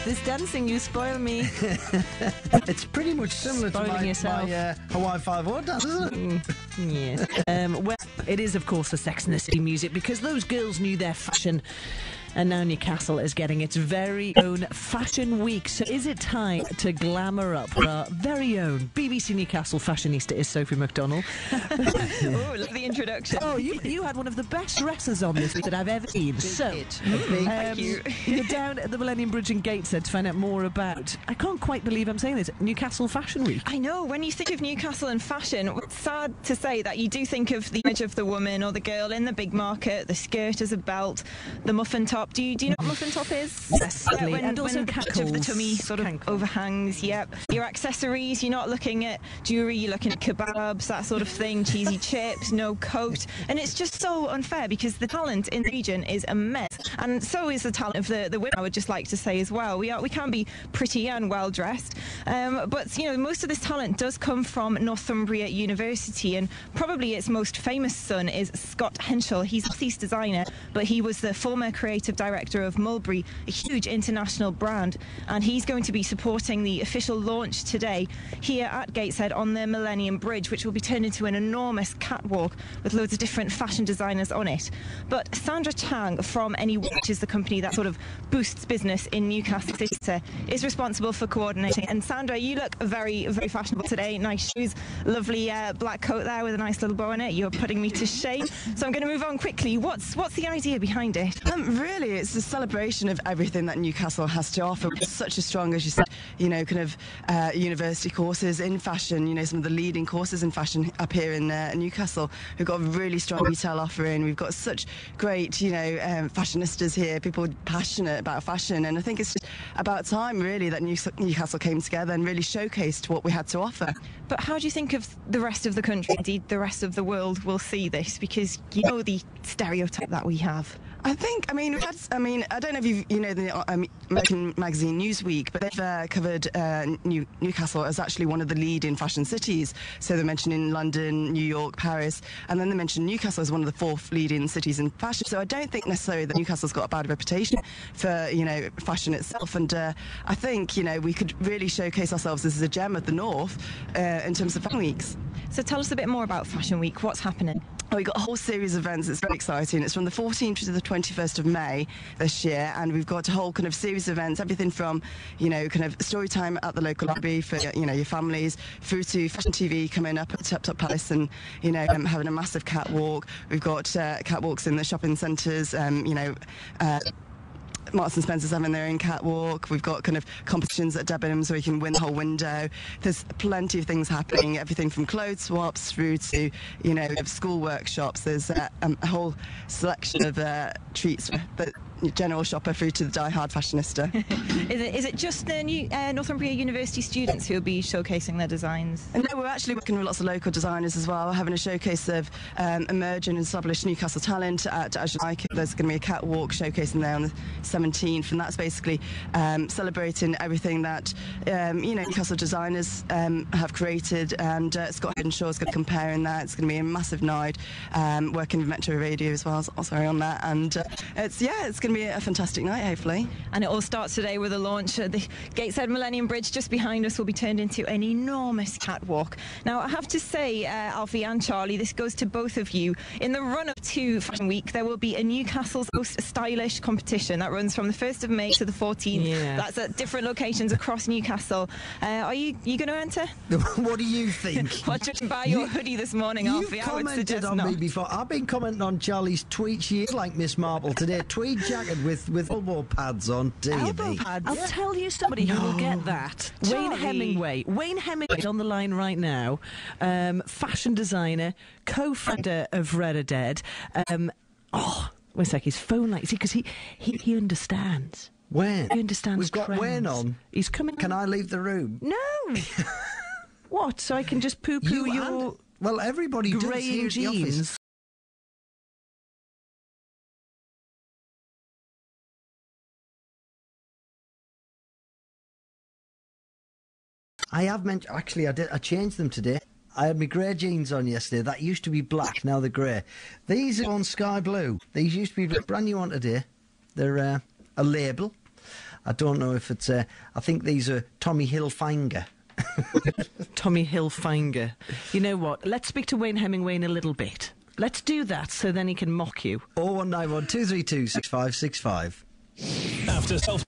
This dancing, you spoil me. It's pretty much similar to my Hawaii 5-4 dance, isn't it? Yes. Well, it is, of course, the Sex and the City music, because those girls knew their fashion. And now Newcastle is getting its very own Fashion Week. So is it time to glamour up? Our very own BBC Newcastle fashionista is Sophie McDonnell. Oh, love the introduction. Oh, you had one of the best dresses on this week that I've ever seen. Thank you. You're down at the Millennium Bridge in Gateshead to find out more about, I can't quite believe I'm saying this, Newcastle Fashion Week. I know, when you think of Newcastle and fashion, it's sad to say that you do think of the image of the woman or the girl in the big market, the skirt as a belt, the muffin top. Do you know what muffin top is? Yes, and also the catch of the tummy sort of overhangs. Yep. Your accessories, you're not looking at jewellery, you're looking at kebabs, that sort of thing, cheesy chips, no coat. And it's just so unfair because the talent in the region is immense. And so is the talent of the women, I would just like to say as well. We can be pretty and well dressed. But, you know, most of this talent does come from Northumbria University, and probably its most famous son is Scott Henschel. He's a Northeast designer, but he was the former creative director of Mulberry, a huge international brand, and he's going to be supporting the official launch today here at Gateshead on the Millennium Bridge, which will be turned into an enormous catwalk with loads of different fashion designers on it. But Sandra Chang from Anyway, which is the company that sort of boosts business in Newcastle City, is responsible for coordinating. And Sandra, you look very, very fashionable today. Nice shoes, lovely black coat there with a nice little bow in it. You're putting me to shame. So I'm going to move on quickly. What's the idea behind it? Really, it's a celebration of everything that Newcastle has to offer. It's such a strong, as you said, you know, kind of university courses in fashion, you know, some of the leading courses in fashion up here in Newcastle. We've got a really strong retail offering. We've got such great, you know, fashionistas here, people passionate about fashion. And I think it's just about time, really, that Newcastle came together and really showcased what we had to offer. But how do you think of the rest of the country, indeed the rest of the world, will see this? Because you know the stereotype that we have. I mean, I don't know if you know the American magazine Newsweek, but they've covered Newcastle as actually one of the leading fashion cities. So they're mentioning London, New York, Paris, and then they mentioned Newcastle as one of the 4th leading cities in fashion. So I don't think necessarily that Newcastle's got a bad reputation for, you know, fashion itself. And I think, you know, we could really showcase ourselves as a gem of the North in terms of fashion weeks. So tell us a bit more about Fashion Week. What's happening? Oh, we've got a whole series of events. It's very exciting. It's from the 14th to the 21st of May this year, and we've got a whole kind of series of events, everything from, you know, kind of story time at the local library for, you know, your families, through to Fashion TV coming up at Tip Top Palace and, you know, having a massive catwalk. We've got catwalks in the shopping centres, you know, Marks and Spencer's having their own catwalk. We've got kind of competitions at Debenhams where you can win the whole window. There's plenty of things happening, everything from clothes swaps through to, you know, school workshops. There's a whole selection of treats for the general shopper through to the die-hard fashionista. Is it just the Northumbria University students who will be showcasing their designs? And no, we're actually working with lots of local designers as well. We're having a showcase of emerging and established Newcastle talent at As You Like It. There's going to be a catwalk showcasing there on the 17th, and that's basically celebrating everything that you know, Newcastle designers have created, and Scott Henshaw is going to compare in that. It's going to be a massive night, working with Metro Radio as well, sorry on that, and it's going to be a fantastic night, hopefully. And it all starts today with a launch. The Gateshead Millennium Bridge just behind us will be turned into an enormous catwalk. Now, I have to say, Alfie and Charlie, this goes to both of you. In the run-up to Fashion Week, there will be a Newcastle's Most Stylish competition that runs from the 1st of May to the 14th. Yeah. That's at different locations across Newcastle. Are you going to enter? What do you think? Well, judging by your hoodie this morning, Alfie, I would suggest on not. Me before. I've been commenting on Charlie's tweet. She is like Miss Marple today. Tweed jacket with elbow pads on. Elbow pads? I'll tell you somebody who will get that. Charlie. Wayne Hemingway. Wayne Hemingway is on the line right now. Fashion designer, co-founder of Red or Dead. Wait a sec, his phone light. See, because he understands. Wayne? He understands. We've got trends. Wayne on. He's coming. Can I leave the room? No. What? So I can just poo-poo your well, everybody does greying here at the office. jeans? I have mentioned. Actually, I changed them today. I had my grey jeans on yesterday. That used to be black. Now they're grey. These are on sky blue. These used to be brand new on today. They're a label. I don't know if it's... I think these are Tommy Hilfiger. Tommy Hilfiger. You know what? Let's speak to Wayne Hemingway in a little bit. Let's do that so then he can mock you. 01912326565. After self